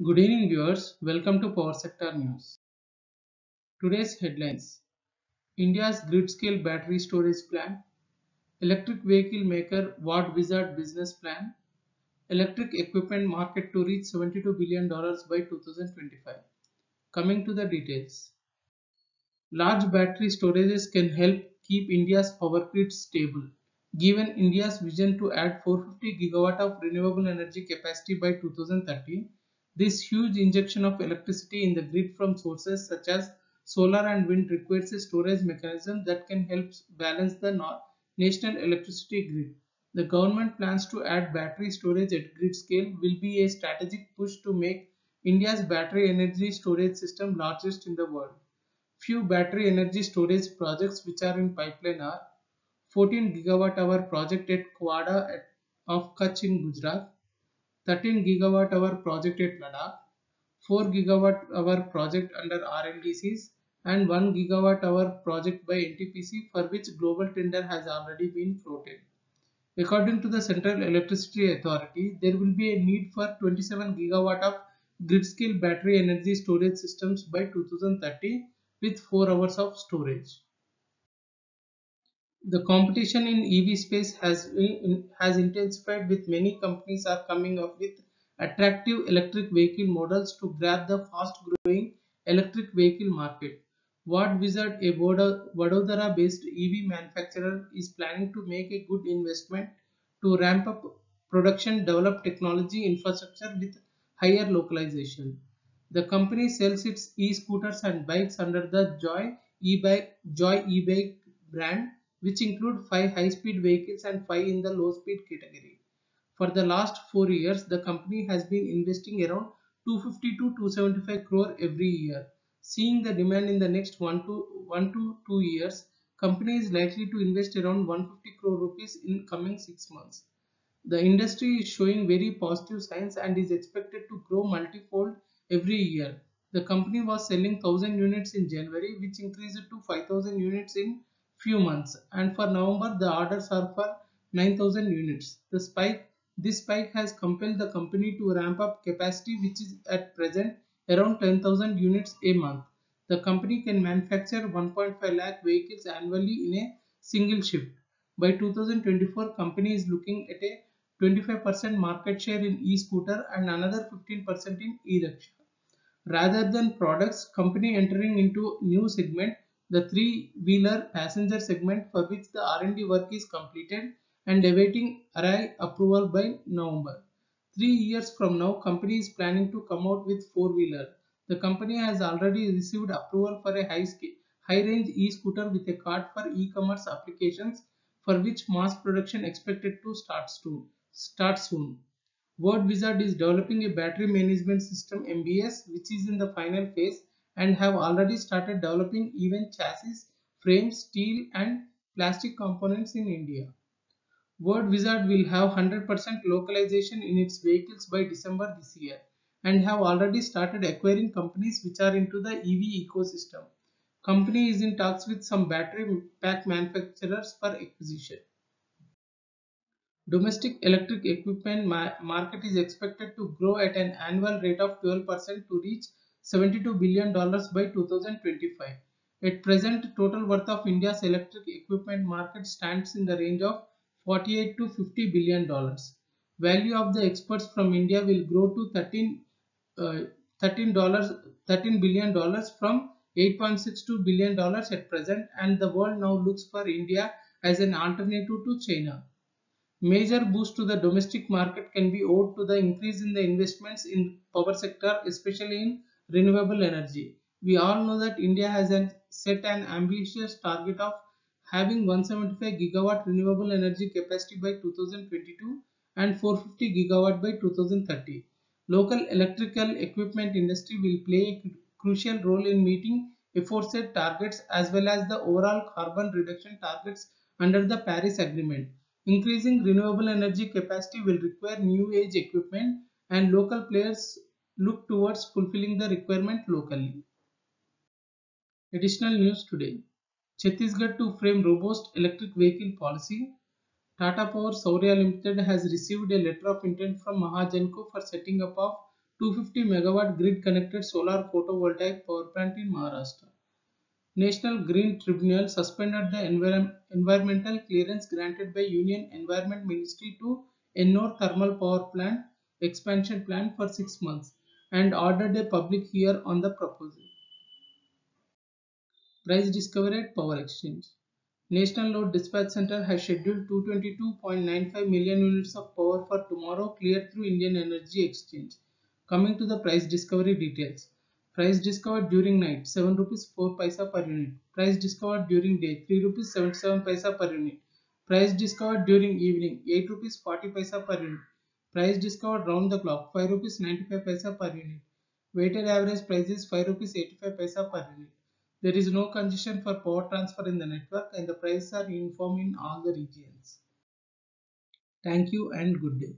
Good evening, viewers. Welcome to Power Sector News. Today's headlines: India's grid-scale battery storage plan, electric vehicle maker Watt Wizard business plan, electric equipment market to reach $72 billion by 2025. Coming to the details. Large battery storages can help keep India's power grid stable. Given India's vision to add 450 gigawatt of renewable energy capacity by 2030, this huge injection of electricity in the grid from sources such as solar and wind requires a storage mechanism that can help balance the national electricity grid. The government plans to add battery storage at grid scale will be a strategic push to make India's battery energy storage system largest in the world. Few battery energy storage projects which are in pipeline are 14 gigawatt hour project at Kwada of Kutch in Gujarat, 13 gigawatt hour project at Ladakh, 4 gigawatt hour project under RLDCs, and 1 gigawatt hour project by NTPC for which global tender has already been floated. According to the Central Electricity Authority, there will be a need for 27 gigawatt of grid-scale battery energy storage systems by 2030 with 4 hours of storage. The competition in EV space has intensified with many companies are coming up with attractive electric vehicle models to grab the fast growing electric vehicle market. Watt Wizard, a Vadodara based EV manufacturer, is planning to make a good investment to ramp up production, develop technology infrastructure with higher localization. The company sells its e-scooters and bikes under the Joy e-bike brand, which include 5 high-speed vehicles and 5 in the low-speed category. For the last 4 years, the company has been investing around 250 to 275 crore every year. Seeing the demand in the next 1 to 2 years, company is likely to invest around 150 crore rupees in coming 6 months. The industry is showing very positive signs and is expected to grow multifold every year. The company was selling 1000 units in January, which increased to 5000 units in few months, and for November the orders are for 9000 units. This spike has compelled the company to ramp up capacity, which is at present around 10,000 units a month. The company can manufacture 1.5 lakh vehicles annually in a single shift. By 2024, company is looking at a 25% market share in e-scooter and another 15% in e-rickshaw. Rather than products, company entering into new segment, the three-wheeler passenger segment, for which the R&D work is completed and awaiting ARAI approval by November. 3 years from now, company is planning to come out with four-wheeler. The company has already received approval for a high-range e-scooter with a card for e-commerce applications, for which mass production expected to start soon. Watt Wizard is developing a battery management system (MBS) which is in the final phase and have already started developing even chassis, frames, steel and plastic components in India. Watt Wizard will have 100% localization in its vehicles by December this year and have already started acquiring companies which are into the EV ecosystem. Company is in talks with some battery pack manufacturers for acquisition. Domestic electric equipment market is expected to grow at an annual rate of 12% to reach $72 billion by 2025. At present, total worth of India's electric equipment market stands in the range of 48 to $50 billion. Value of the exports from India will grow to $13 billion from $8.62 billion at present, and the world now looks for India as an alternative to China. Major boost to the domestic market can be owed to the increase in the investments in power sector, especially in renewable energy. We all know that India has set an ambitious target of having 175 gigawatt renewable energy capacity by 2022 and 450 gigawatt by 2030. Local electrical equipment industry will play a crucial role in meeting aforesaid targets as well as the overall carbon reduction targets under the Paris Agreement. Increasing renewable energy capacity will require new age equipment and local players look towards fulfilling the requirement locally. Additional news today. Chhattisgarh to frame robust electric vehicle policy. Tata Power Saurya Limited has received a letter of intent from Mahagenco for setting up of 250 megawatt grid connected solar photovoltaic power plant in Maharashtra. National Green Tribunal suspended the environmental clearance granted by Union Environment Ministry to Ennore Thermal Power Plant expansion plan for 6 months and ordered a public hearing on the proposal. Price discovery at Power Exchange. National Load Dispatch Center has scheduled 222.95 million units of power for tomorrow cleared through Indian Energy Exchange. Coming to the price discovery details. Price discovered during night 7 rupees 4 paisa per unit. Price discovered during day 3 rupees 77 paisa per unit. Price discovered during evening 8 rupees 40 paisa per unit. Price discovered round the clock 5 rupees 95 paisa per unit. Weighted average price is 5 rupees 85 paisa per unit. There is no congestion for power transfer in the network and the prices are uniform in all the regions. Thank you and good day.